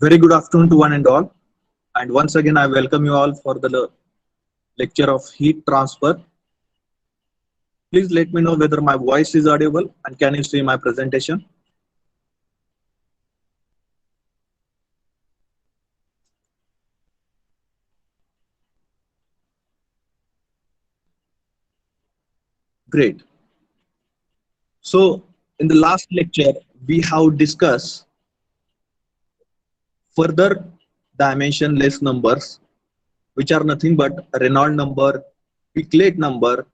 Very good afternoon to one and all. And once again, I welcome you all for the lecture of heat transfer. Please let me know whether my voice is audible and can you see my presentation? Great. So, in the last lecture, we have discussed further dimensionless numbers, which are nothing but Reynolds number, Piclet number,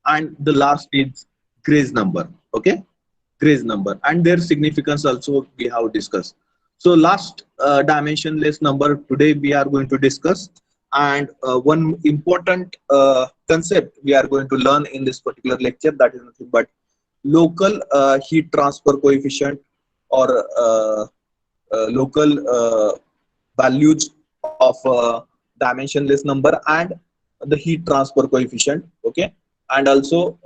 and the last is Gray's number. Okay, Gray's number and their significance also we have discussed. So last dimensionless number today we are going to discuss, and one important concept we are going to learn in this particular lecture, that is nothing but local heat transfer coefficient or local values of dimensionless number and the heat transfer coefficient. Okay, and also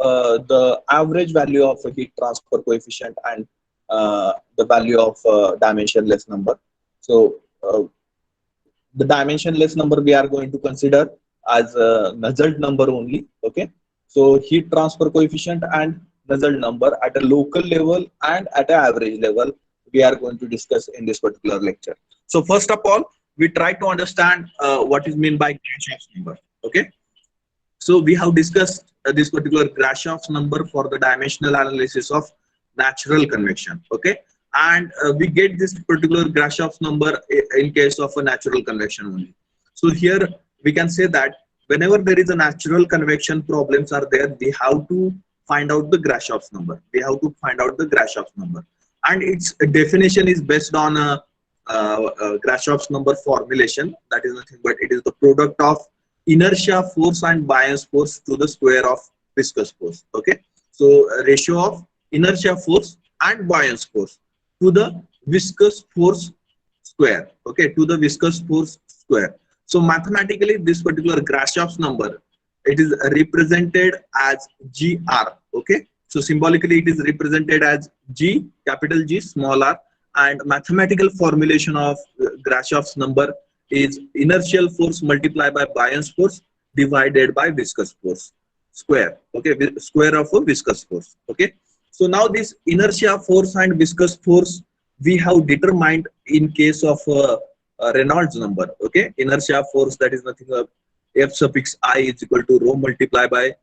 the average value of a heat transfer coefficient and the value of dimensionless number. So the dimensionless number we are going to consider as a Nusselt number only. Okay, so heat transfer coefficient and Nusselt number at a local level and at an average level we are going to discuss in this particular lecture. So first of all, we try to understand what is meant by Grashoff's number. Okay, so we have discussed this particular Grashoff's number for the dimensional analysis of natural convection. Okay, and we get this particular Grashoff's number in case of a natural convection only. So here we can say that whenever there is a natural convection problems are there, we have to find out the Grashoff's number. We have to find out the Grashoff's number, and its definition is based on a Grashoff's number formulation. That is nothing but it is the product of inertia force and buoyant force to the square of viscous force. Okay, so ratio of inertia force and buoyant force to the viscous force square. Okay, to the viscous force square. So mathematically this particular Grashoff's number, it is represented as GR. Okay, so symbolically it is represented as G, capital G, small r, and mathematical formulation of Grashoff's number is inertial force multiplied by buoyant force divided by viscous force square. Okay, square of a viscous force. Okay, so now this inertia force and viscous force we have determined in case of Reynolds number. Okay, inertia force, that is nothing but F suffix I is equal to rho multiplied by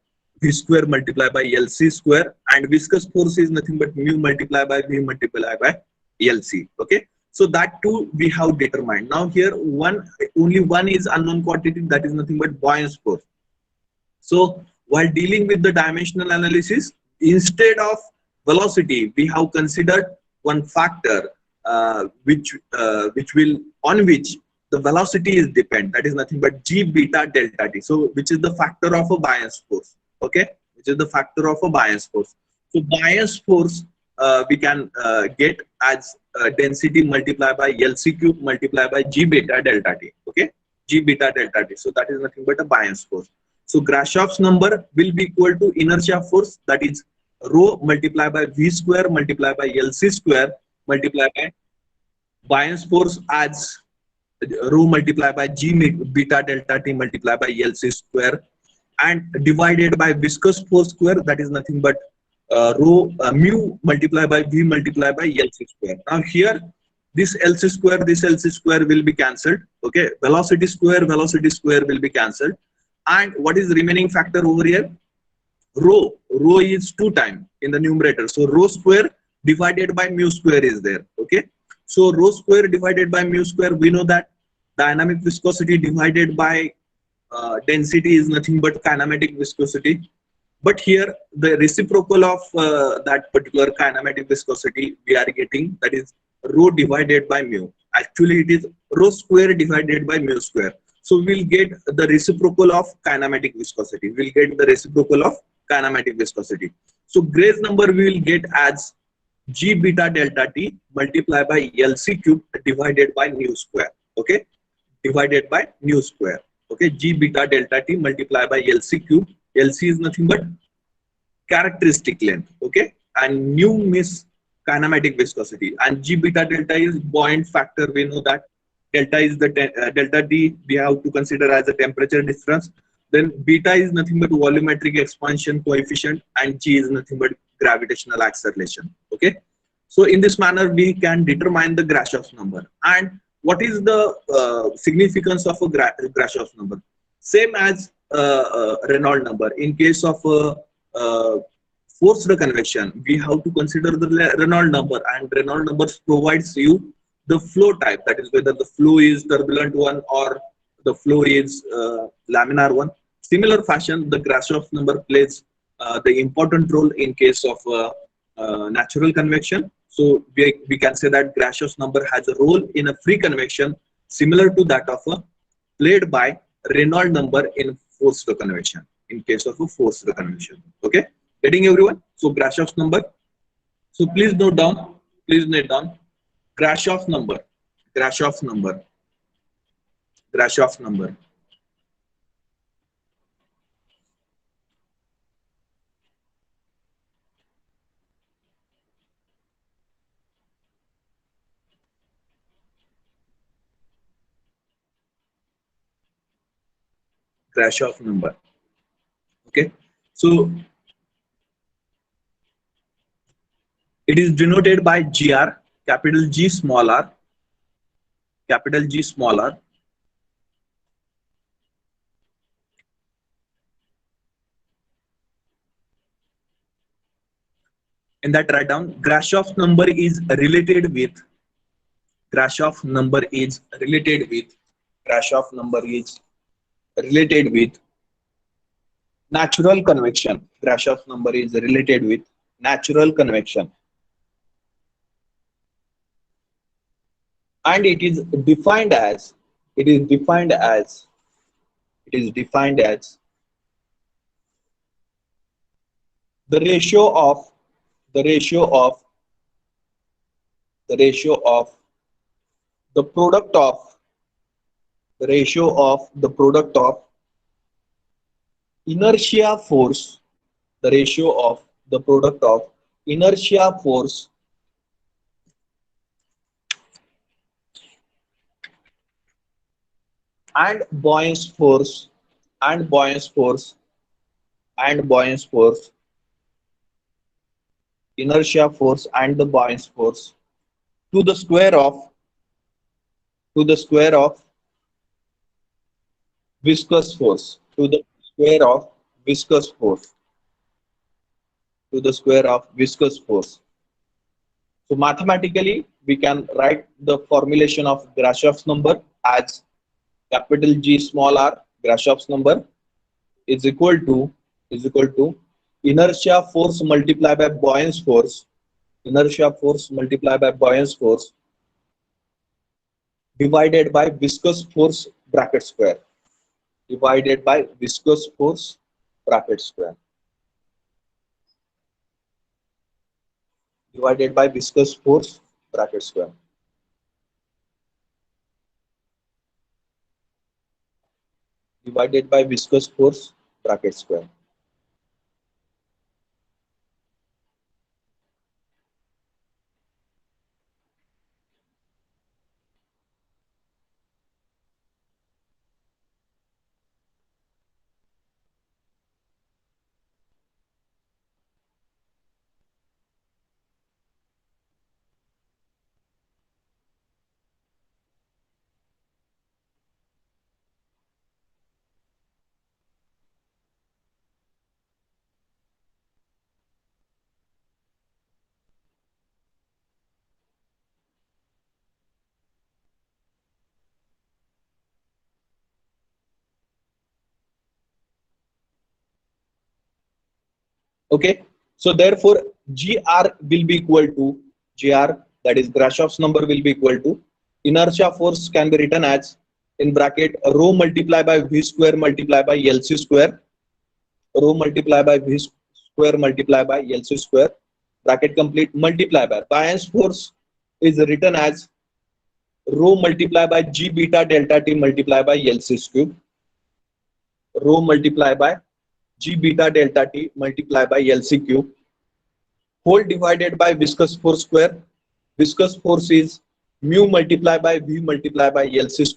V square multiplied by LC square, and viscous force is nothing but mu multiplied by V multiplied by LC. Okay, so that too we have determined. Now here only one is unknown quantity, that is nothing but buoyant force. So while dealing with the dimensional analysis, instead of velocity we have considered one factor which on which the velocity is depend, that is nothing but G beta delta T. So which is the factor of a buoyant force. Okay, which is the factor of a buoyant force. So buoyant force we can get as density multiplied by LC cube multiplied by G beta delta T. Okay, G beta delta T. So that is nothing but a buoyant force. So Grashoff's number will be equal to inertia force, that is rho multiplied by V square multiplied by LC square multiplied by buoyant force as rho multiplied by G beta delta T multiplied by LC square, and divided by viscous force square, that is nothing but mu multiplied by V multiplied by LC square. Now here this LC square will be cancelled. Okay, velocity square will be cancelled, and what is the remaining factor over here? Rho is 2 times in the numerator, so rho square divided by mu square is there. Okay, so rho square divided by mu square, we know that dynamic viscosity divided by density is nothing but kinematic viscosity. But here the reciprocal of that particular kinematic viscosity we are getting, that is rho divided by mu. Actually it is rho square divided by mu square. So we'll get the reciprocal of kinematic viscosity. We'll get the reciprocal of kinematic viscosity. So Gray's number we will get as G beta delta T multiplied by LC cube divided by mu square. Okay, divided by mu square. Okay, G beta delta T multiplied by LC cube. LC is nothing but characteristic length. Okay, and mu means kinematic viscosity, and G beta delta is buoyant factor. We know that delta is the delta T we have to consider as a temperature difference. Then beta is nothing but volumetric expansion coefficient, and G is nothing but gravitational acceleration. Okay, so in this manner we can determine the Grashof number. And what is the significance of a Grashof number? Same as Reynolds number. In case of forced convection, we have to consider the Reynolds number, and Reynolds number provides you the flow type, that is whether the flow is turbulent one or the flow is laminar one. Similar fashion, the Grashof number plays the important role in case of natural convection. So we can say that Grashof number has a role in a free convection similar to that of a played by Reynolds number in forced convection, in case of a forced convection. Okay, getting everyone? So Grashof number. So please note down. Please note down. Grashof number. Grashof number. Grashof number. Grashof number. Okay, so it is denoted by GR, capital G small r, capital G small r. In that write down, Grashof number is related with, Grashof number is related with, Grashof number is related with natural convection. Grashof number is related with natural convection. And it is defined as, it is defined as, it is defined as the ratio of, the ratio of, the ratio of the product of, the ratio of the product of inertia force, the ratio of the product of inertia force and buoyant force, and buoyant force, and buoyant force, inertia force and the buoyant force to the square of, to the square of viscous force, to the square of viscous force, to the square of viscous force. So mathematically, we can write the formulation of Grashof's number as capital G small r, Grashof's number is equal to, inertia force multiplied by buoyant force, inertia force multiplied by buoyant force divided by viscous force bracket square, divided by viscous force bracket square, divided by viscous force bracket square. Divided by viscous force bracket square. Okay, so therefore GR will be equal to GR, that is Grashof's number will be equal to inertia force can be written as in bracket rho multiplied by V square multiplied by LC square, rho multiplied by V square multiplied by LC square, bracket complete, multiplied by buoyant force is written as rho multiplied by G beta delta T multiplied by LC cube, rho multiplied by G beta delta T multiplied by LC cube, whole divided by viscous force square. Viscous force is mu multiplied by V multiplied by LC,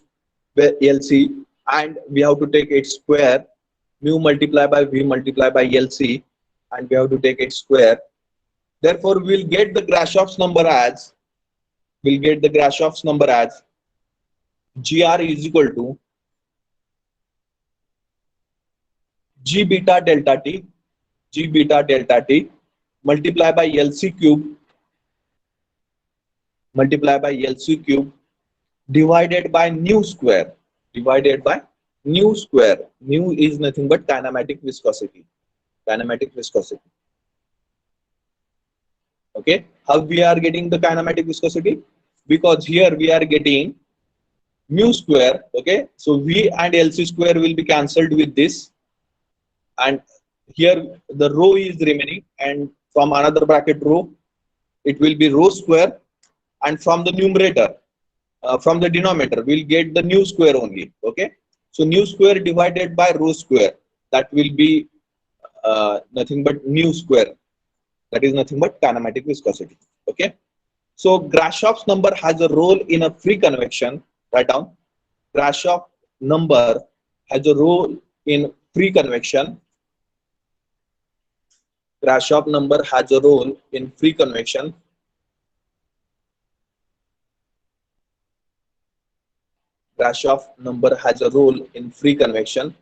and we have to take its square. Mu multiplied by V multiplied by LC, and we have to take its square. Therefore, we'll get the Grashoff's number as GR is equal to G beta delta T multiplied by LC cube divided by nu square. Nu is nothing but kinematic viscosity. Okay, how we are getting the kinematic viscosity? Because here we are getting mu square. Okay, so V and LC square will be cancelled with this, and here the rho is remaining, and from another bracket rho, it will be rho square, and from the numerator, from the denominator, we'll get the nu square only. Okay, so nu square divided by rho square, that will be nothing but nu square. That is nothing but kinematic viscosity. Okay, so Grashoff's number has a role in a free convection. Write down. Grashoff number has a role in free convection. Grashoff number has a role in free convection. Grashoff number has a role in free convection.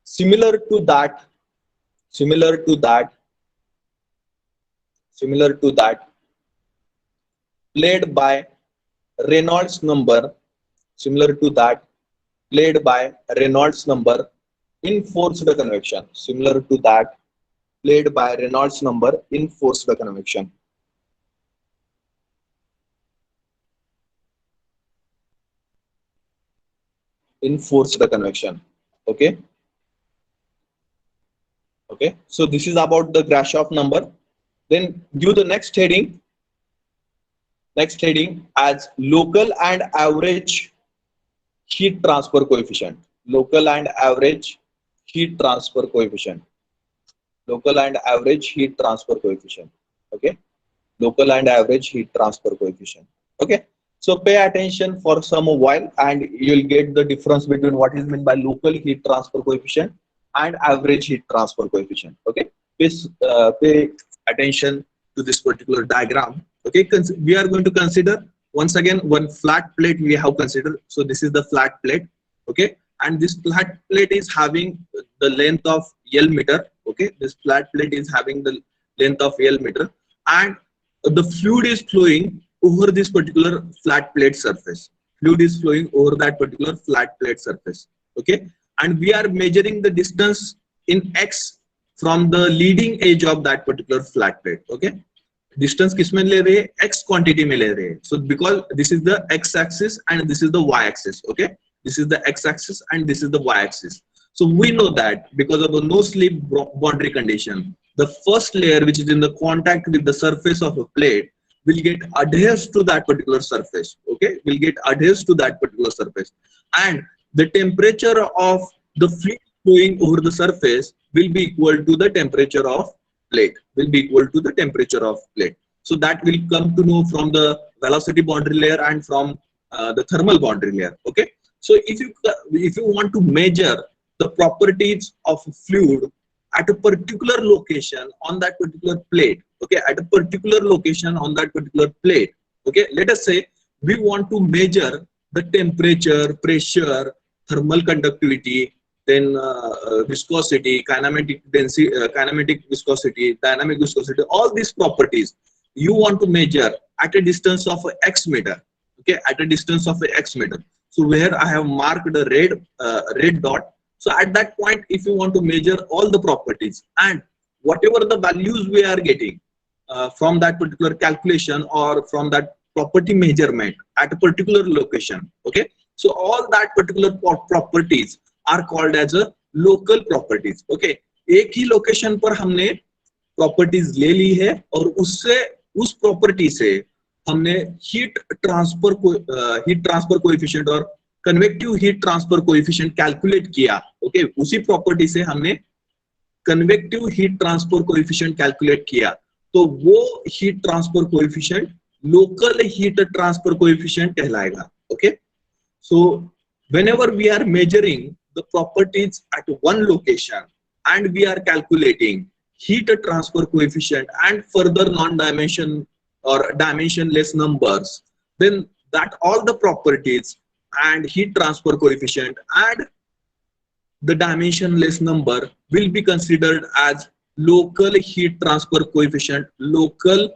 Similar to that, played by Reynolds number, in forced convection. Played by Reynolds number in forced convection. Okay. So this is about the Grashoff number. Then give the next heading as local and average heat transfer coefficient. Local and average heat transfer coefficient. Okay, local and average heat transfer coefficient. Okay, so pay attention for some while, and you'll get the difference between what is meant by local heat transfer coefficient and average heat transfer coefficient. Okay, please pay attention to this particular diagram. Okay, we are going to consider once again one flat plate we have considered. So this is the flat plate. Okay, and this flat plate is having the length of L meter. Okay, this flat plate is having the length of L meter, and the fluid is flowing over this particular flat plate surface. Okay, and we are measuring the distance in x from the leading edge of that particular flat plate. Okay, distance किसमें ले रहे हैं? X quantity में ले रहे हैं. So because this is the x axis and this is the y axis. Okay, this is the x axis and this is the y axis. So we know that because of the no slip boundary condition, the first layer which is in the contact with the surface of a plate will get adheres to that particular surface. Okay, will get adheres to that particular surface, and the temperature of the fluid flowing over the surface will be equal to the temperature of plate. So that will come to know from the velocity boundary layer and from the thermal boundary layer. Okay, so if you want to measure the properties of fluid at a particular location on that particular plate, okay, okay, let us say we want to measure the temperature, pressure, thermal conductivity, then viscosity, kinematic density, kinematic viscosity, dynamic viscosity, all these properties you want to measure at a distance of x meter. Okay, at a distance of x meter. So where I have marked the red dot. So at that point, if you want to measure all the properties and whatever the values we are getting from that particular calculation or from that property measurement at a particular location. Okay, so all that particular properties are called as a local properties. Okay, एक ही location पर हमने properties ले ली है और उस property से हमने heat transfer coefficient और convective heat transfer coefficient calculate किया, ओके, उसी प्रॉपर्टी से हमने convective heat transfer coefficient calculate किया, तो वो heat transfer coefficient local heat transfer coefficient कहलाएगा, okay. So whenever we are measuring the properties at one location and we are calculating heat transfer coefficient and further non-dimension or dimensionless numbers, then that all the properties and heat transfer coefficient and the dimensionless number will be considered as local heat transfer coefficient, local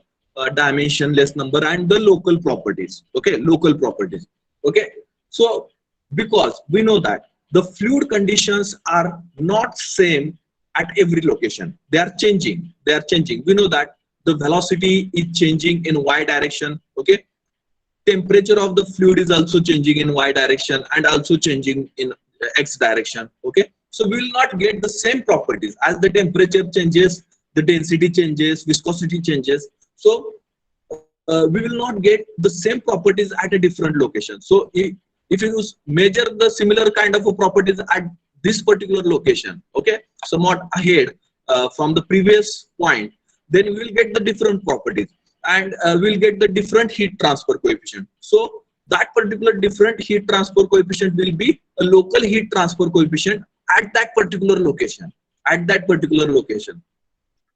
dimensionless number, and the local properties, okay, local properties, okay. So because we know that the fluid conditions are not same at every location, they are changing, we know that the velocity is changing in y direction, okay, temperature of the fluid is also changing in y direction and also changing in x direction, okay. So we will not get the same properties as the temperature changes, the density changes, viscosity changes. So we will not get the same properties at a different location. So if you measure the similar kind of properties at this particular location, okay, somewhat ahead from the previous point, then we will get the different properties and we'll get the different heat transfer coefficient. So that particular different heat transfer coefficient will be a local heat transfer coefficient at that particular location,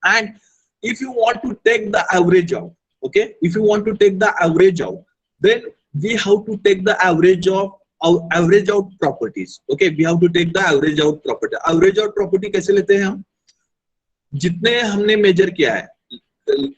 And if you want to take the average out, okay, if you want to take the average out, then we have to take the average out properties, okay, we have to take the average out property कैसे लेते हैं हम, जितने हमने major किया है,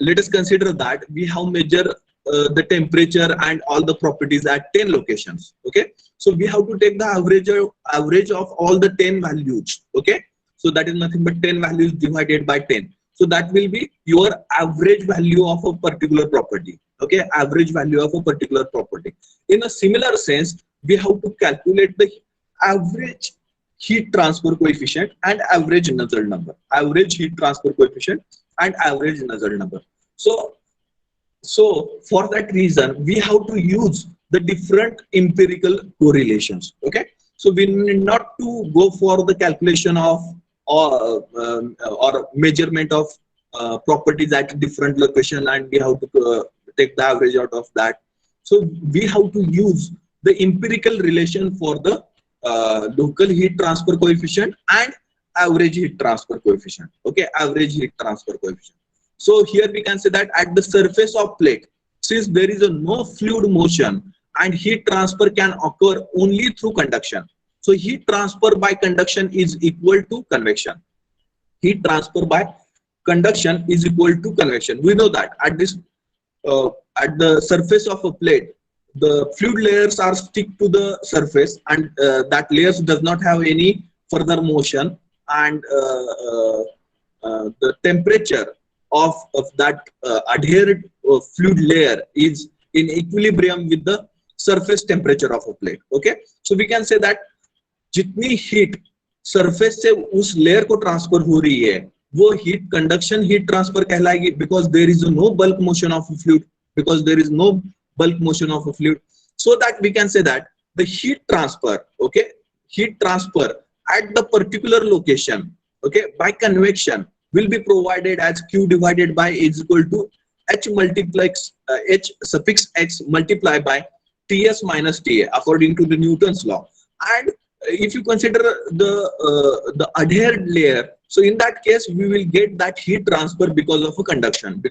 let us consider that we have measured the temperature and all the properties at 10 locations, okay. So we have to take the average of all the 10 values, okay. So that is nothing but 10 values divided by 10. So that will be your average value of a particular property, okay, average value of a particular property. In a similar sense, we have to calculate the average heat transfer coefficient and average Nusselt number, average heat transfer coefficient and average Nusselt number. So for that reason, we have to use the different empirical correlations, okay. So we need not to go for the calculation of or measurement of properties at different location and we have to take the average out of that. So we have to use the empirical relation for the local heat transfer coefficient and average heat transfer coefficient, okay, average heat transfer coefficient. So here we can say that at the surface of plate, since there is no fluid motion and heat transfer can occur only through conduction. So heat transfer by conduction is equal to convection. Heat transfer by conduction is equal to convection. We know that at this at the surface of a plate, the fluid layers are stick to the surface and that layers does not have any further motion, and the temperature of that adhered fluid layer is in equilibrium with the surface temperature of a plate, okay. So we can say that जितनी heat surface से उस layer को transfer हो रही है वो heat conduction heat transfer कहलाएगी, because there is no bulk motion of fluid, because there is no bulk motion of a fluid. So that we can say that the heat transfer, okay, heat transfer at the particular location, okay, by convection will be provided as Q divided by is equal to H multiplex H suffix X multiplied by Ts minus Ta according to the Newton's law. And if you consider the adhered layer, so in that case we will get that heat transfer because of a conduction,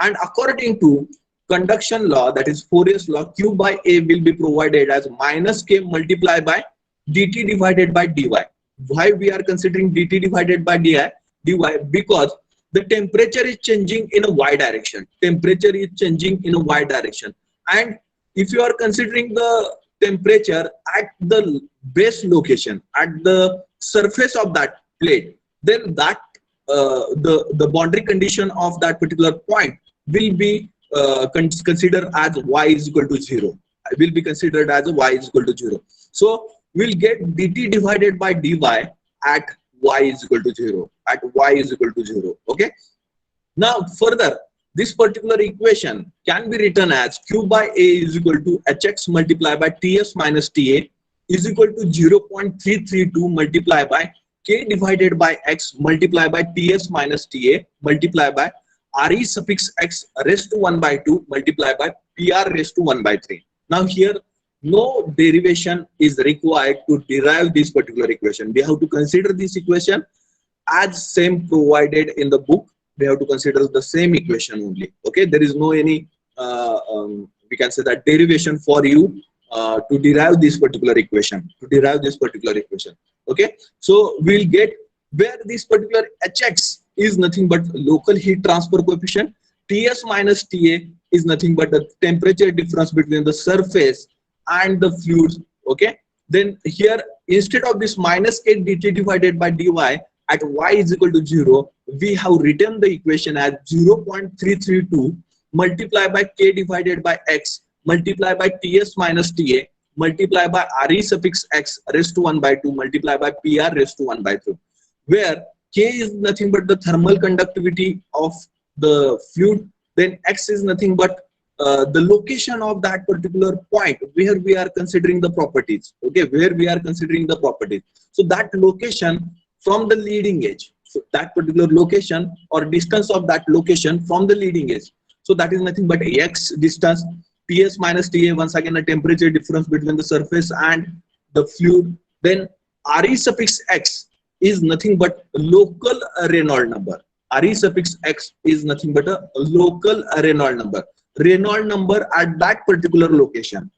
and according to conduction law, that is Fourier's law, Q by A will be provided as minus K multiplied by dt divided by dy. Why we are considering dt divided by dy? Because the temperature is changing in a y direction. And if you are considering the temperature at the base location, at the surface of that plate, then that the boundary condition of that particular point will be considered as y is equal to 0. Will be considered as a y is equal to 0. So we'll get dt divided by dy at y is equal to 0. Okay. Now further, this particular equation can be written as Q by A is equal to Hx multiplied by Ts minus Ta is equal to 0.332 multiplied by K divided by X multiplied by Ts minus Ta multiplied by Re suffix X raised to 1 by 2 multiplied by Pr raised to 1 by 3. Now here no derivation is required to derive this particular equation. We have to consider this equation as same provided in the book. We have to consider the same equation only. Okay, there is no any we can say that derivation for you to derive this particular equation. Okay, so we'll get where this particular Hx is nothing but local heat transfer coefficient. Ts minus Ta is nothing but the temperature difference between the surface and the fluids. Okay, then here instead of this minus k dt divided by dy at y is equal to 0, we have written the equation as 0.332 multiplied by k divided by x multiplied by Ts minus Ta multiplied by Re suffix x raised to 1 by 2 multiplied by Pr raised to 1 by 2, where k is nothing but the thermal conductivity of the fluid, then x is nothing but the location of that particular point where we are considering the properties. Okay, where we are considering the properties. So that location from the leading edge, so that particular location or distance of that location from the leading edge. So that is nothing but x distance. Ts minus Ta, once again a temperature difference between the surface and the fluid. Then Re suffix x is nothing but local Reynolds number. Re suffix x is nothing but a local Reynolds number. Reynolds number at that particular location.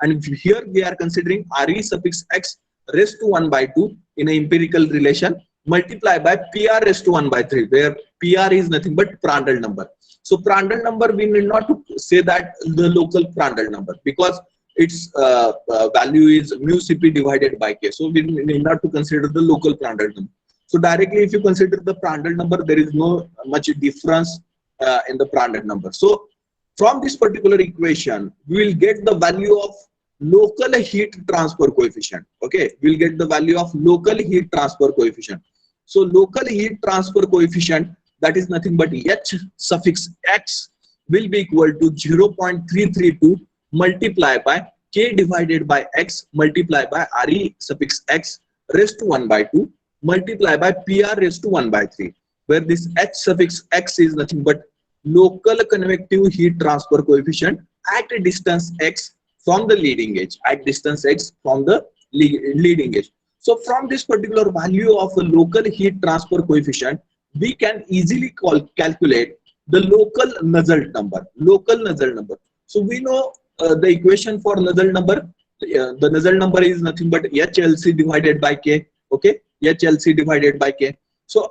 And here we are considering Re suffix x raised to 1 by 2 in an empirical relation multiplied by Pr raised to 1 by 3, where Pr is nothing but Prandtl number. So Prandtl number, we need not to say that the local Prandtl number, because its value is mu Cp divided by K. So we need not to consider the local Prandtl number. So directly if you consider the Prandtl number, there is no much difference in the Prandtl number. So from this particular equation, we will get the value of local heat transfer coefficient. Okay, we'll get the value of local heat transfer coefficient. So local heat transfer coefficient, that is nothing but H suffix x will be equal to 0.332 multiplied by K divided by X multiplied by Re suffix x raised to 1 by 2 multiplied by Pr raised to 1 by 3, where this H suffix x is nothing but local convective heat transfer coefficient at a distance x from the leading edge, leading edge. So from this particular value of a local heat transfer coefficient, we can easily calculate the local Nusselt number. So we know the equation for Nusselt number. The Nusselt number is nothing but HLC divided by K. Okay, HLC divided by K. So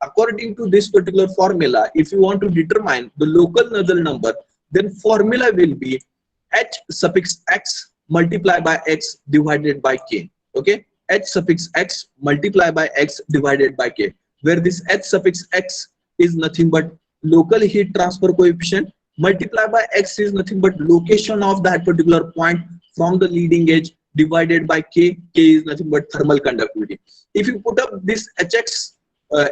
according to this particular formula, if you want to determine the local Nusselt number, then formula will be H suffix x multiplied by x divided by K. Okay, H suffix x multiplied by x divided by K, where this H suffix x is nothing but local heat transfer coefficient multiplied by x is nothing but location of that particular point from the leading edge divided by K. K is nothing but thermal conductivity. If you put up this Hx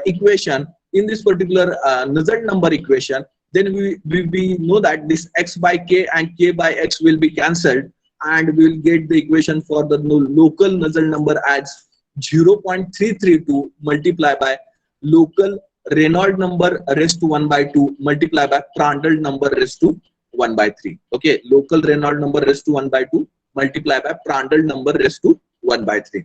equation in this particular Nusselt number equation, then we know that this x by k and k by x will be cancelled, and we will get the equation for the local Nusselt number as 0.332 multiplied by local Reynolds number raised to 1 by 2 multiplied by Prandtl number raised to 1 by 3. Okay, local Reynolds number raised to 1 by 2 multiplied by Prandtl number raised to 1 by 3.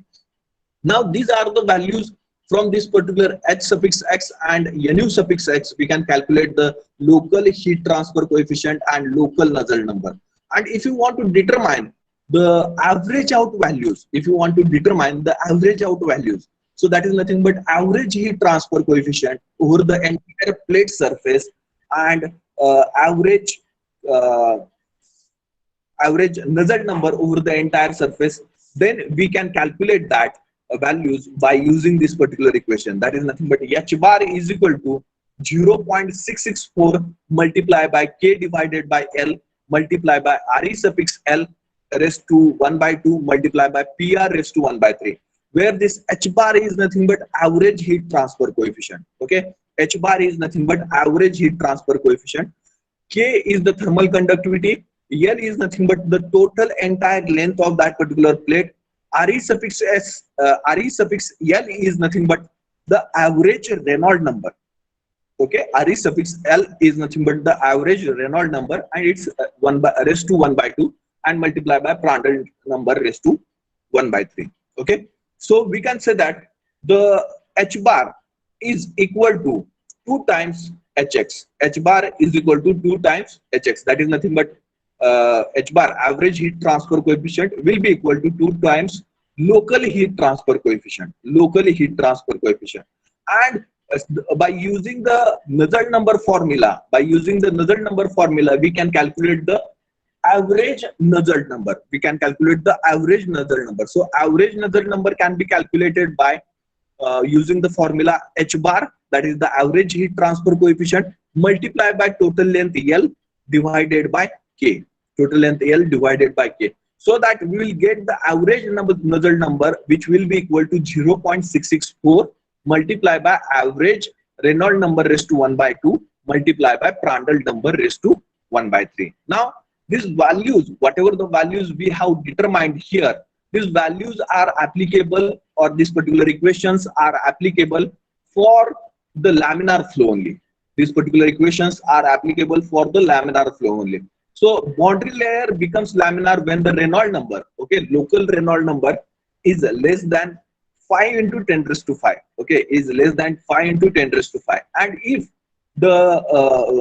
Now these are the values. From this particular H suffix x and Nu suffix x, we can calculate the local heat transfer coefficient and local Nusselt number. And if you want to determine the average out values, so that is nothing but average heat transfer coefficient over the entire plate surface and average Nusselt number over the entire surface, then we can calculate that values by using this particular equation. That is nothing but H bar is equal to 0.664 multiplied by K divided by L multiplied by Re suffix L raised to 1 by 2 multiplied by Pr raised to 1 by 3, where this H bar is nothing but average heat transfer coefficient. Okay, H bar is nothing but average heat transfer coefficient. K is the thermal conductivity. L is nothing but the total entire length of that particular plate. Re suffix L is nothing but the average Reynolds number. Okay, Re suffix L is nothing but the average Reynolds number, and it's 1 by raised to 1 by 2 and multiplied by Prandtl number raised to 1 by 3. Okay, so we can say that the H bar is equal to 2 times Hx. H bar is equal to 2 times Hx. That is nothing but H bar, average heat transfer coefficient, will be equal to 2 times local heat transfer coefficient. Local heat transfer coefficient. And by using the Nusselt number formula, we can calculate the average Nusselt number. We can calculate the average Nusselt number. So average Nusselt number can be calculated by using the formula H bar, that is the average heat transfer coefficient, multiplied by total length L divided by K. Total length L divided by K. So that we will get the average Nusselt number, which will be equal to 0.664 multiplied by average Reynolds number raised to 1 by 2 multiplied by Prandtl number raised to 1 by 3. Now, these values, whatever the values we have determined here, these values are applicable, or these particular equations are applicable for the laminar flow only. These particular equations are applicable for the laminar flow only. So boundary layer becomes laminar when the Reynolds number, okay, local Reynolds number is less than 5 into 10 raised to 5, okay, is less than 5 into 10 raised to 5. And if the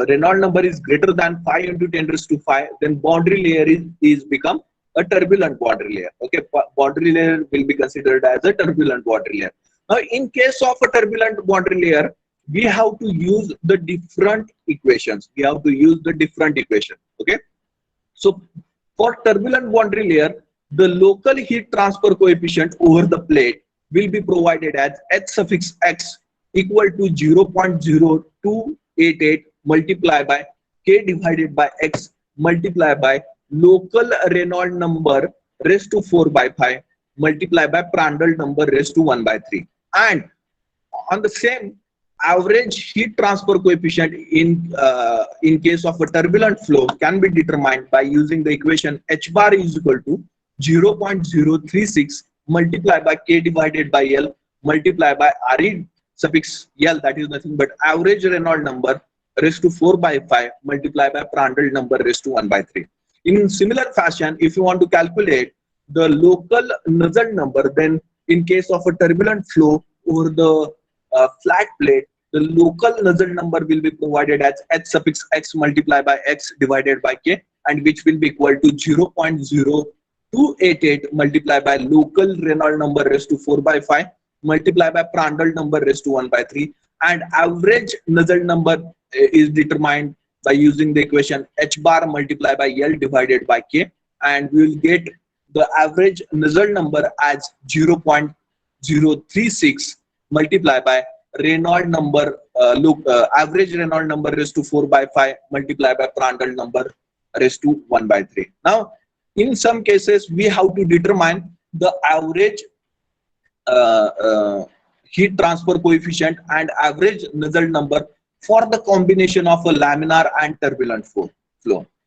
Reynolds number is greater than 5 into 10 raised to 5, then boundary layer is become a turbulent boundary layer. Okay, boundary layer will be considered as a turbulent boundary layer. Now, in case of a turbulent boundary layer, we have to use the different equations. Okay, so for turbulent boundary layer, the local heat transfer coefficient over the plate will be provided as H suffix x equal to 0.0288 multiplied by K divided by x multiplied by local Reynolds number raised to 4 by 5 multiplied by Prandtl number raised to 1 by 3. And on the same, average heat transfer coefficient in case of a turbulent flow can be determined by using the equation H bar is equal to 0.036 multiplied by K divided by L multiplied by Re suffix L, that is nothing but average Reynolds number raised to 4 by 5 multiplied by Prandtl number raised to 1 by 3. In similar fashion, if you want to calculate the local Nusselt number, then in case of a turbulent flow over the flat plate, the local Nusselt number will be provided as H suffix x multiplied by x divided by K, and which will be equal to 0.0288 multiplied by local Reynolds number raised to 4 by 5 multiplied by Prandtl number raised to 1 by 3. And average Nusselt number is determined by using the equation H bar multiplied by L divided by K, and we will get the average Nusselt number as 0.036 multiplied by Reynolds number, average Reynolds number raised to 4 by 5 multiplied by Prandtl number raised to 1 by 3. Now, in some cases, we have to determine the average heat transfer coefficient and average Nusselt number for the combination of a laminar and turbulent flow.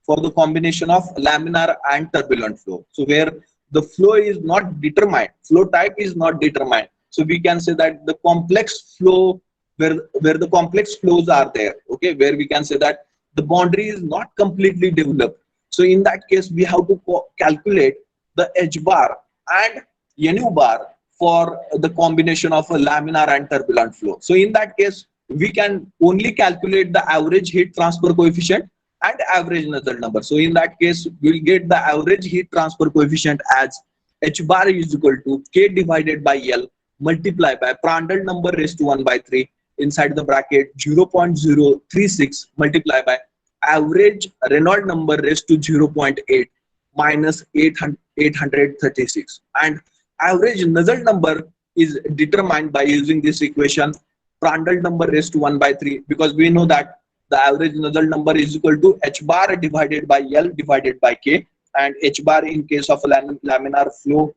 For the combination of laminar and turbulent flow. So where the flow is not determined, flow type is not determined. So we can say that the complex flow, where the complex flows are there, okay, where we can say that the boundary is not completely developed. So in that case, we have to calculate the H bar and Nu bar for the combination of a laminar and turbulent flow. So in that case, we can only calculate the average heat transfer coefficient and average Nusselt number. So in that case, we'll get the average heat transfer coefficient as H bar is equal to K divided by L multiplied by Prandtl number raised to 1 by 3 inside the bracket 0.036 multiplied by average Reynolds number raised to 0.8 minus 836. And average Nusselt number is determined by using this equation Prandtl number raised to 1 by 3, because we know that the average Nusselt number is equal to H bar divided by L divided by K, and H bar in case of a laminar flow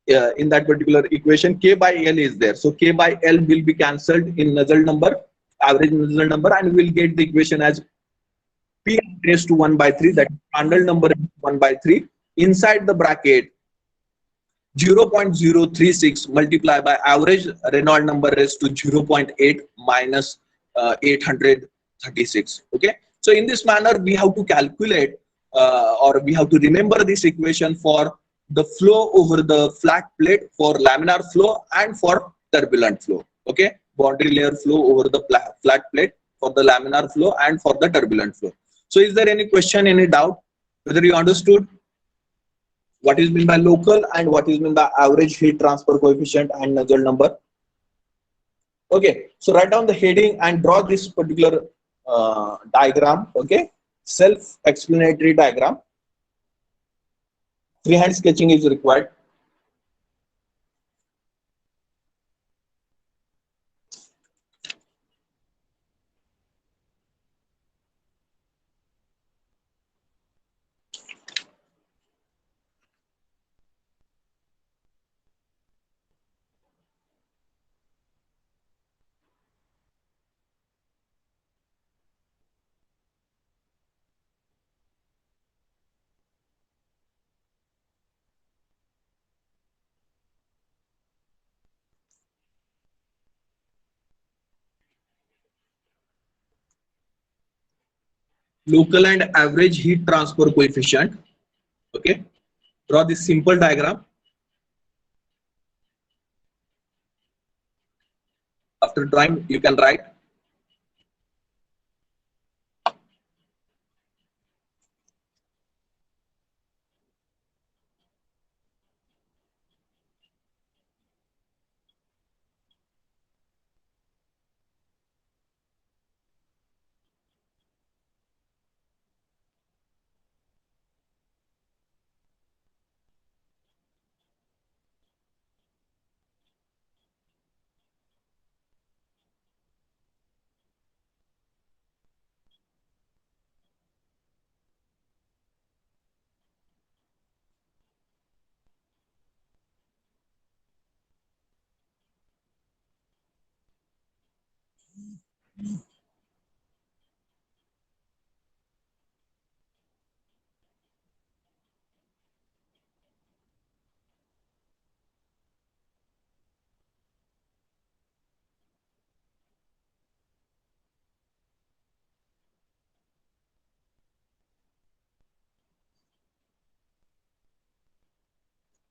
in that particular equation, k by l is there. So k by l will be cancelled in Nusselt number, average Nusselt number, and we'll get the equation as p raised to 1 by 3, that Prandtl number is 1 by 3. Inside the bracket, 0.036 multiplied by average Reynolds number raised to 0.8 minus 836. Okay, so in this manner we have to calculate or we have to remember this equation for the flow over the flat plate, for laminar flow and for turbulent flow. Okay, boundary layer flow over the flat plate for the laminar flow and for the turbulent flow. So is there any question, any doubt whether you understood what is meant by local and what is meant by average heat transfer coefficient and Nusselt number? Okay, so write down the heading and draw this particular diagram. Okay, self-explanatory diagram. Freehand sketching is required. Local and average heat transfer coefficient. Okay, draw this simple diagram. After drawing, you can write.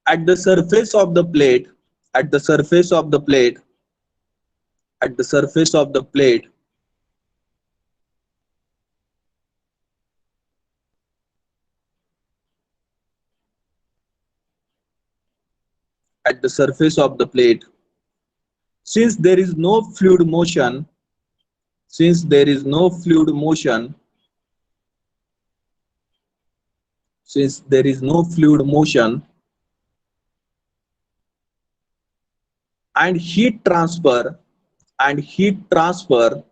At the surface of the plate, at the surface of the plate, at the surface of the plate, at the surface of the plate, since there is no fluid motion, since there is no fluid motion, since there is no fluid motion, and heat transfer, and heat transfer,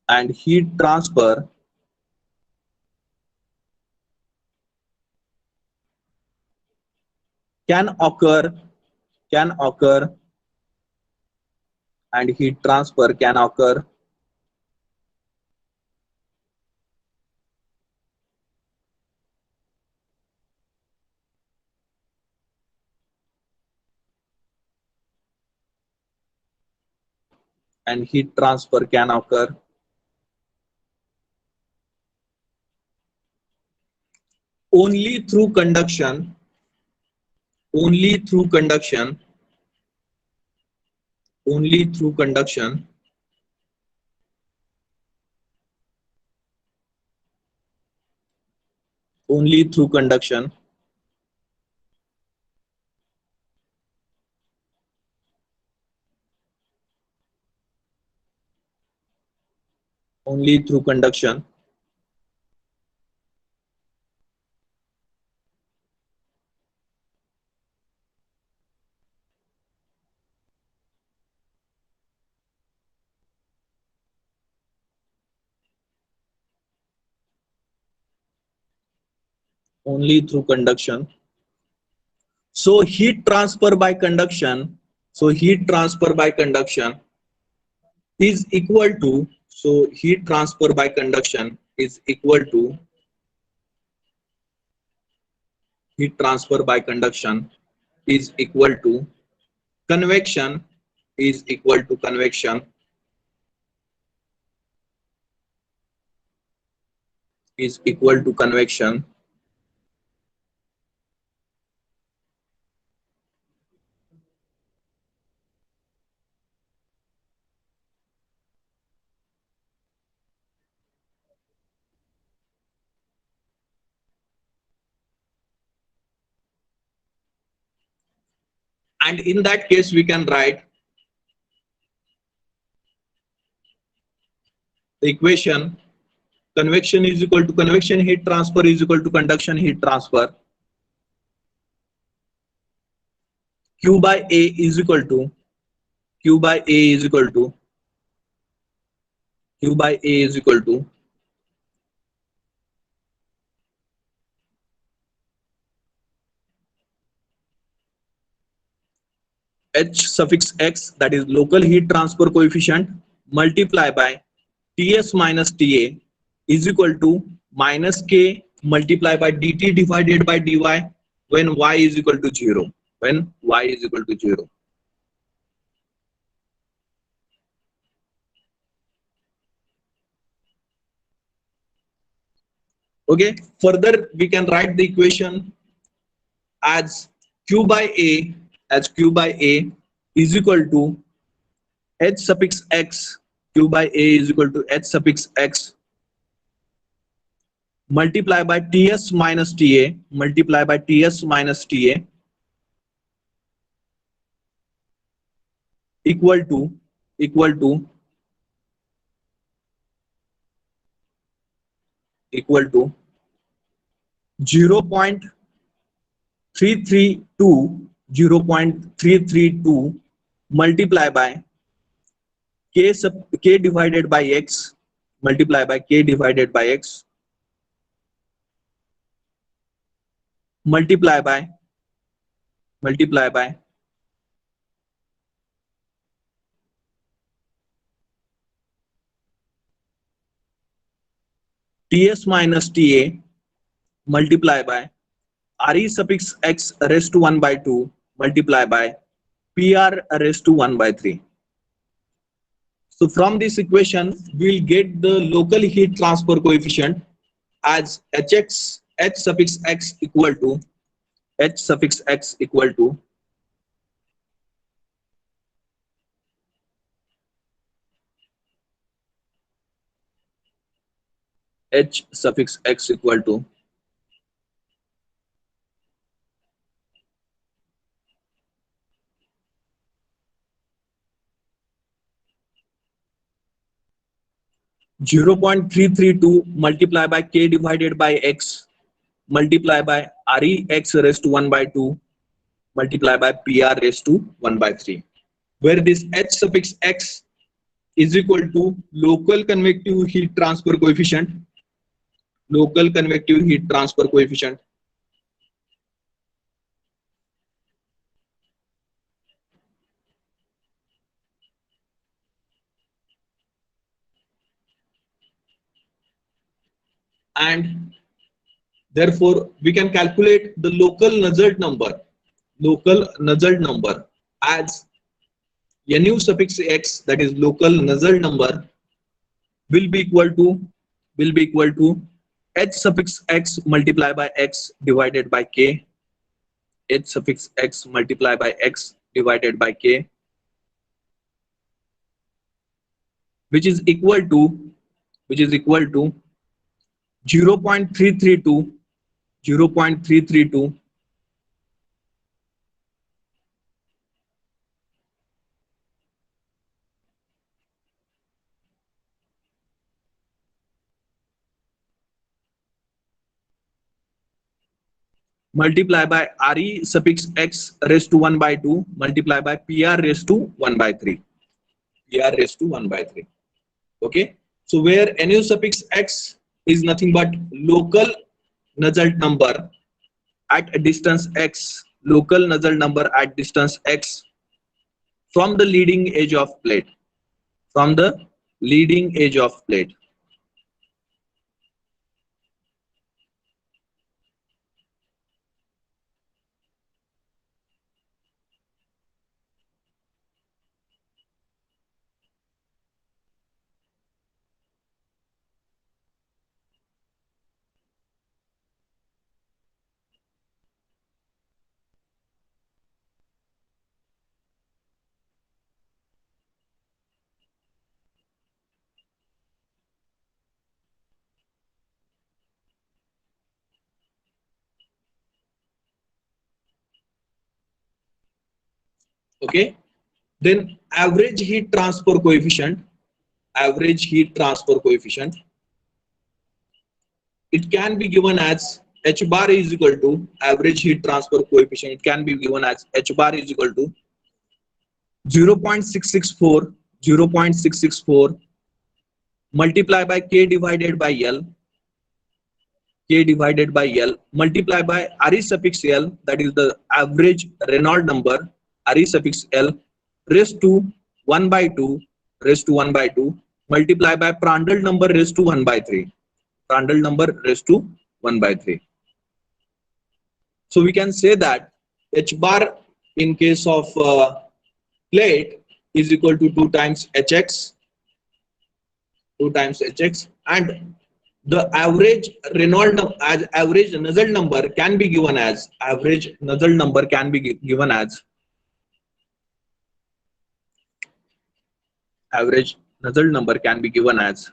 and heat transfer can occur, can occur, and heat transfer can occur and heat transfer can occur only through conduction, only through conduction, only through conduction, only through conduction, only through conduction, only through conduction. So heat transfer by conduction. So heat transfer by conduction is equal to. So heat transfer by conduction is equal to. Heat transfer by conduction is equal to convection is equal to convection is equal to convection. And in that case, we can write the equation convection is equal to convection heat transfer is equal to conduction heat transfer. Q by A is equal to Q by A is equal to Q by A is equal to H suffix x, that is local heat transfer coefficient, multiply by Ts minus Ta is equal to minus K multiply by dt divided by dy when y is equal to 0. When y is equal to 0. Okay. Further, we can write the equation as Q by A is equal to H suffix x. Q by A is equal to H suffix x multiply by Ts minus Ta multiply by Ts minus Ta equal to 0.332 multiply by k divided by x multiply by k divided by x multiply by Ts minus Ta multiply by Re suffix x raised to 1 by 2 multiply by Pr raised to 1 by 3. So from this equation, we'll get the local heat transfer coefficient as H suffix x equal to H suffix x equal to H suffix x equal to 0.332 multiply by k divided by x multiply by Re x raised to 1 by 2 multiply by Pr raised to 1 by 3, where this H suffix x is equal to local convective heat transfer coefficient, and therefore we can calculate the local Nusselt number as Nu suffix x, that is local Nusselt number, will be equal to H suffix x multiplied by x divided by k, H suffix x multiplied by x divided by k, which is equal to 0.332 multiply by Re suffix x raised to 1 by 2 multiply by Pr raised to 1 by 3. Okay. So where Nu suffix x is nothing but local Nusselt number at a distance x, local Nusselt number at distance x from the leading edge of plate, from the leading edge of plate. Okay, then average heat transfer coefficient, average heat transfer coefficient, it can be given as h bar is equal to average heat transfer coefficient, it can be given as h bar is equal to 0.664 0.664 multiply by k divided by l, k divided by l multiply by re suffix l, that is the average Reynolds number, re suffix l raised to 1 by 2, raised to 1 by 2 multiply by Prandtl number raised to 1 by 3, Prandtl number raised to 1 by 3. So we can say that h bar in case of plate is equal to 2 times hx, 2 times hx, and the average Reynolds as average Nusselt number can be given as average Nusselt number can be given as average Nusselt number can be given as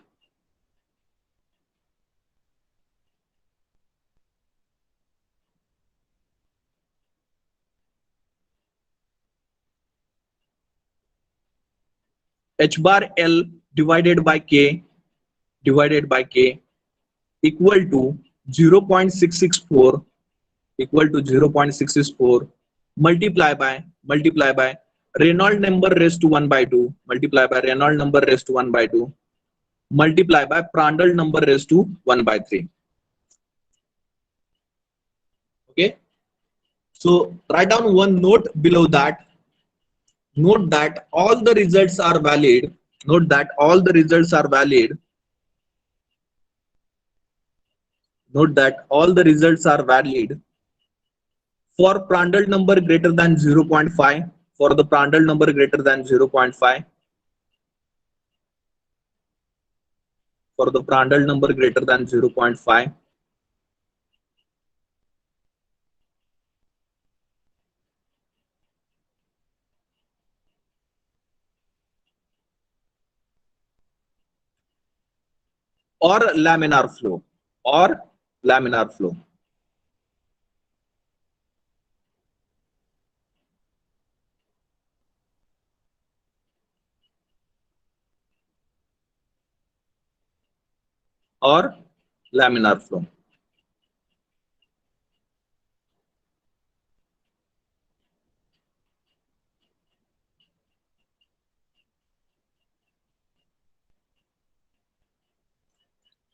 h bar l divided by k, divided by k equal to 0.664, equal to 0.664 multiply by Reynolds number raised to 1 by 2, multiply by Reynolds number raised to 1 by 2 multiply by Prandtl number raised to 1 by 3. Okay, so write down one note below that. Note that all the results are valid. Note that all the results are valid. Note that all the results are valid for Prandtl number greater than 0.5, for the Prandtl number greater than 0.5, for the Prandtl number greater than 0.5, or laminar flow, or laminar flow. Or laminar flow.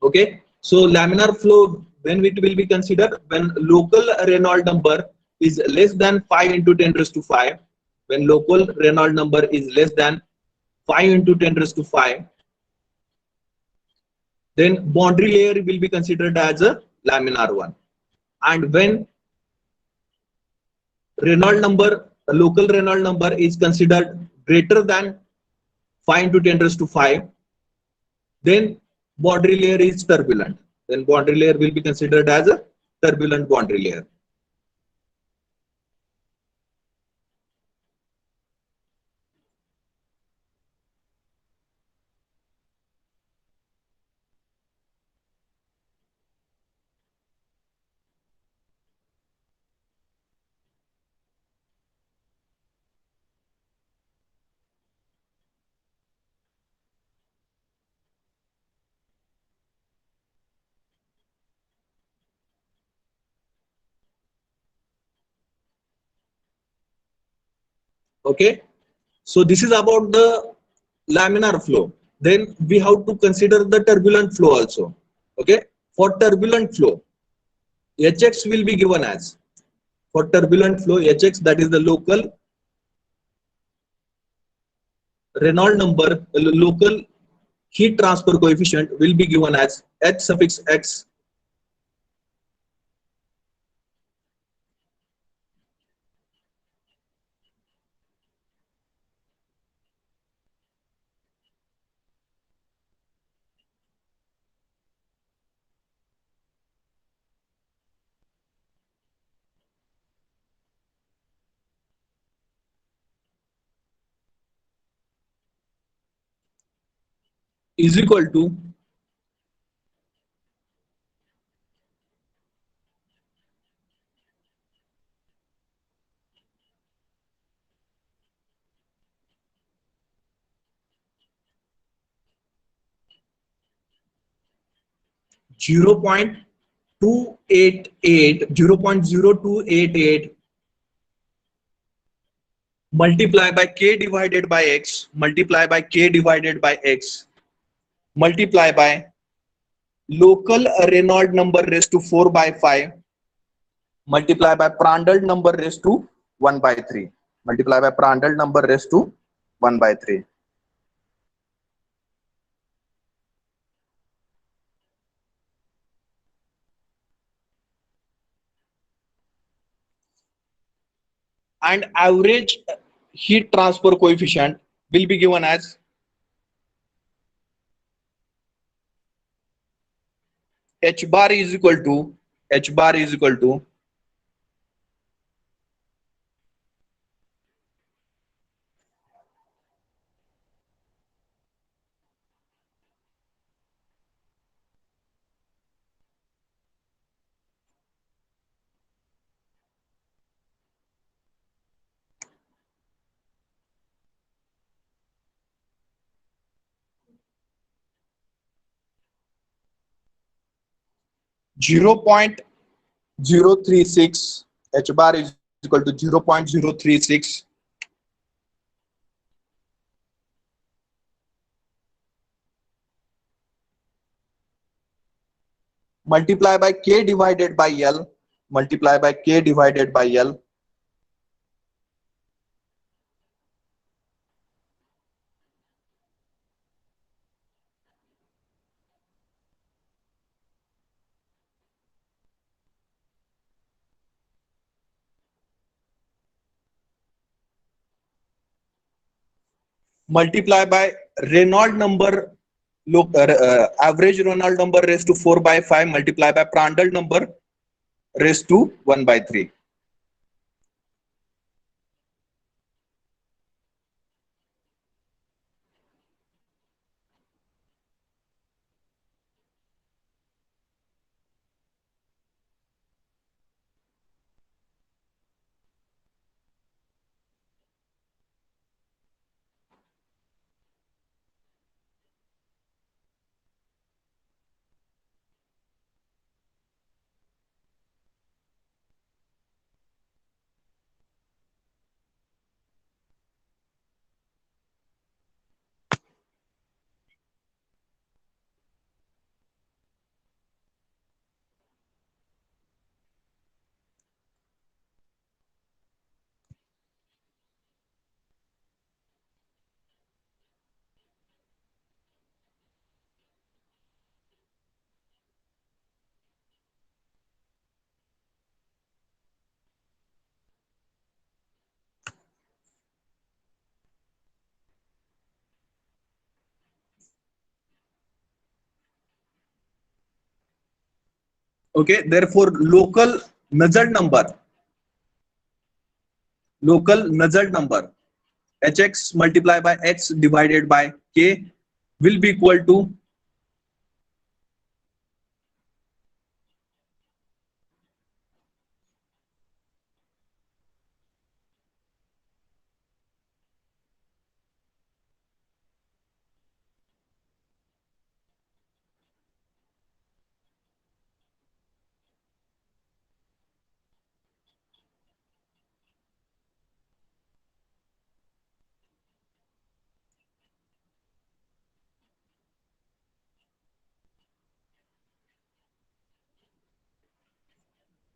Okay, so laminar flow, when it will be considered, when local Reynolds number is less than 5 into 10 raised to 5, when local Reynolds number is less than 5 into 10 raised to 5, then boundary layer will be considered as a laminar one. And when Reynolds number, local Reynolds number is considered greater than 5 into 10 raised to 5, then boundary layer is turbulent. Then boundary layer will be considered as a turbulent boundary layer. Okay, so this is about the laminar flow. Then we have to consider the turbulent flow also. Okay, for turbulent flow, Hx will be given as, for turbulent flow, Hx, that is the local Reynolds number, local heat transfer coefficient, will be given as H suffix x is equal to 0.0288 multiply by k divided by x multiply by k divided by x multiply by local Reynolds number raised to 4 by 5 multiply by Prandtl number raised to 1 by 3 multiply by Prandtl number raised to 1 by 3. And average heat transfer coefficient will be given as h bar is equal to h bar is equal to zero point zero 0.036. H bar is equal to 0.036 multiply by k divided by L multiply by k divided by L multiply by Reynolds number average Reynolds number raised to 4 by 5 multiply by Prandtl number raised to 1 by 3. Okay, therefore local Nusselt number hx multiplied by x divided by k will be equal to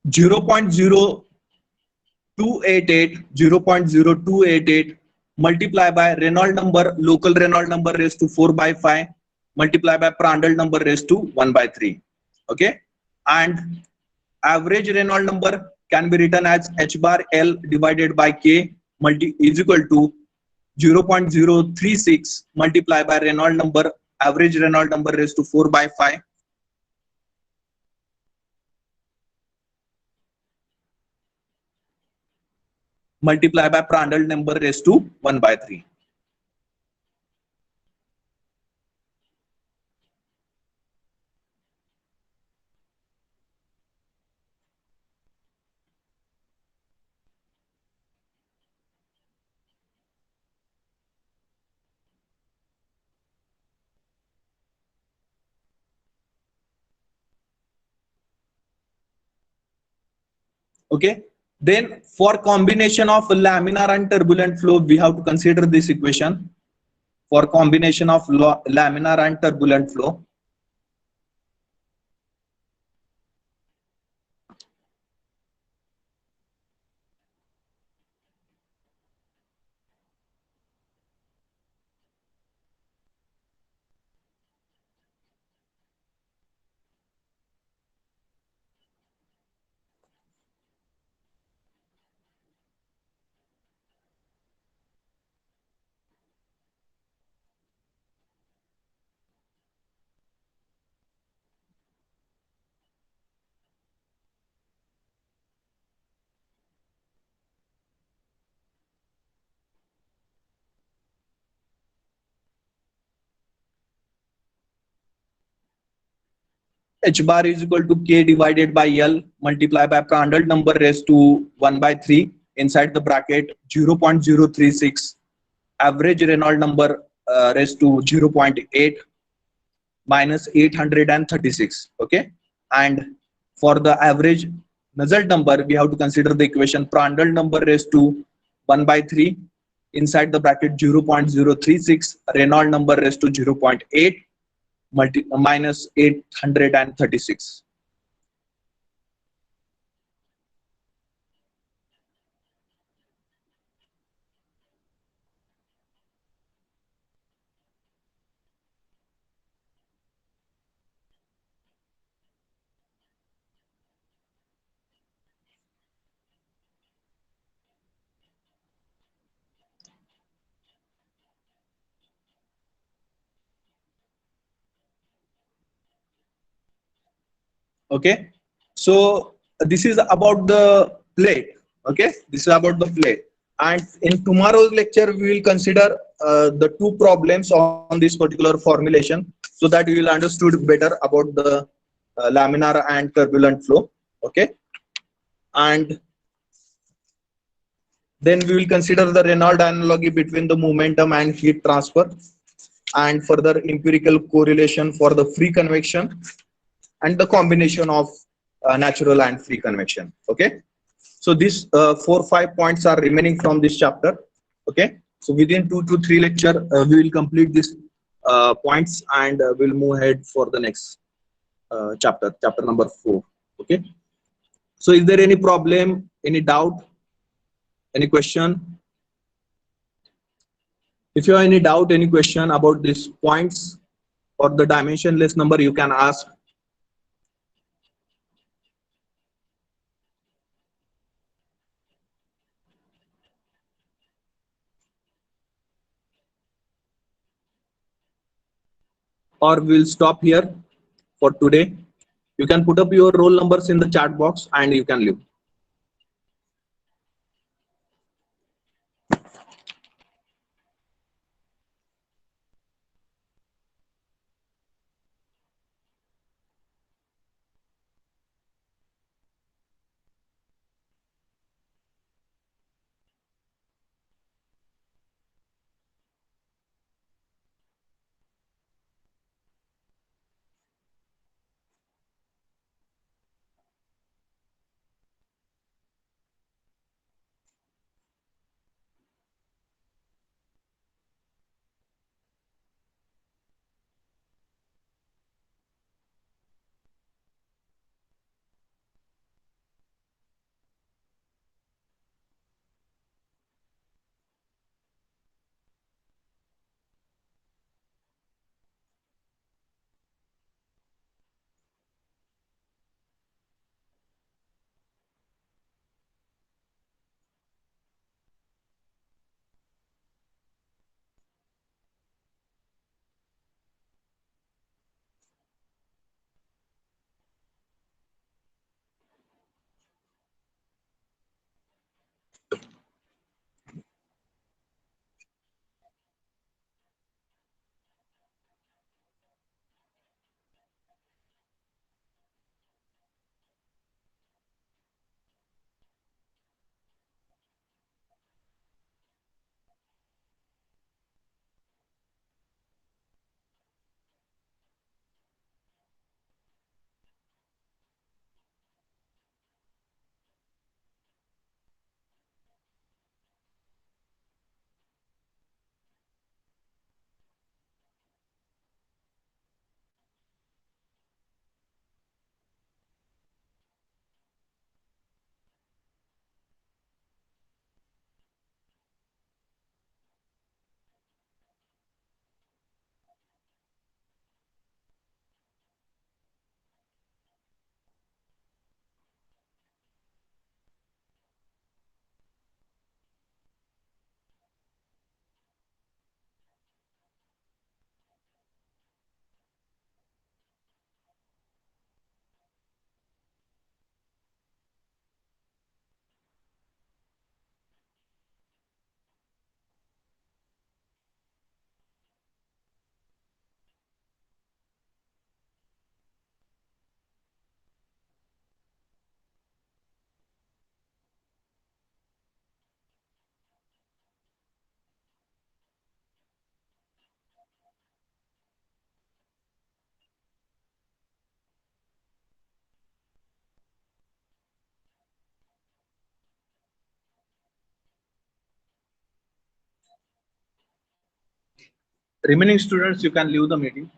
0.0288 multiply by Reynolds number, local Reynolds number raised to 4 by 5 multiply by Prandtl number raised to 1 by 3. Okay, and average Reynolds number can be written as h bar L divided by K multi is equal to 0.036 multiply by Reynolds number, average Reynolds number raised to 4 by 5 multiply by Prandtl number raised to 1 by 3. Okay, then for combination of laminar and turbulent flow, we have to consider this equation. For combination of laminar and turbulent flow, h bar is equal to K divided by L multiplied by Prandtl number raised to 1 by 3 inside the bracket 0.036 average Reynolds number raised to 0.8 minus 836. Okay, and for the average Nusselt number, we have to consider the equation Prandtl number raised to 1 by 3 inside the bracket 0.036 Reynolds number raised to 0.8 minus 836. Okay, so this is about the plate. Okay, this is about the plate, and in tomorrow's lecture we will consider the two problems on this particular formulation, so that you will understood better about the laminar and turbulent flow. Okay, and then we will consider the Reynolds analogy between the momentum and heat transfer, and further empirical correlation for the free convection and the combination of natural and free convection. Okay, so these 4 5 points are remaining from this chapter. Okay, so within 2 to 3 lecture we will complete these points, and we'll move ahead for the next chapter number 4. Okay, so is there any problem, any doubt, any question? If you have any doubt, any question about these points or the dimensionless number, you can ask. Or we'll stop here for today. You can put up your roll numbers in the chat box and you can leave. Remaining students, you can leave the meeting.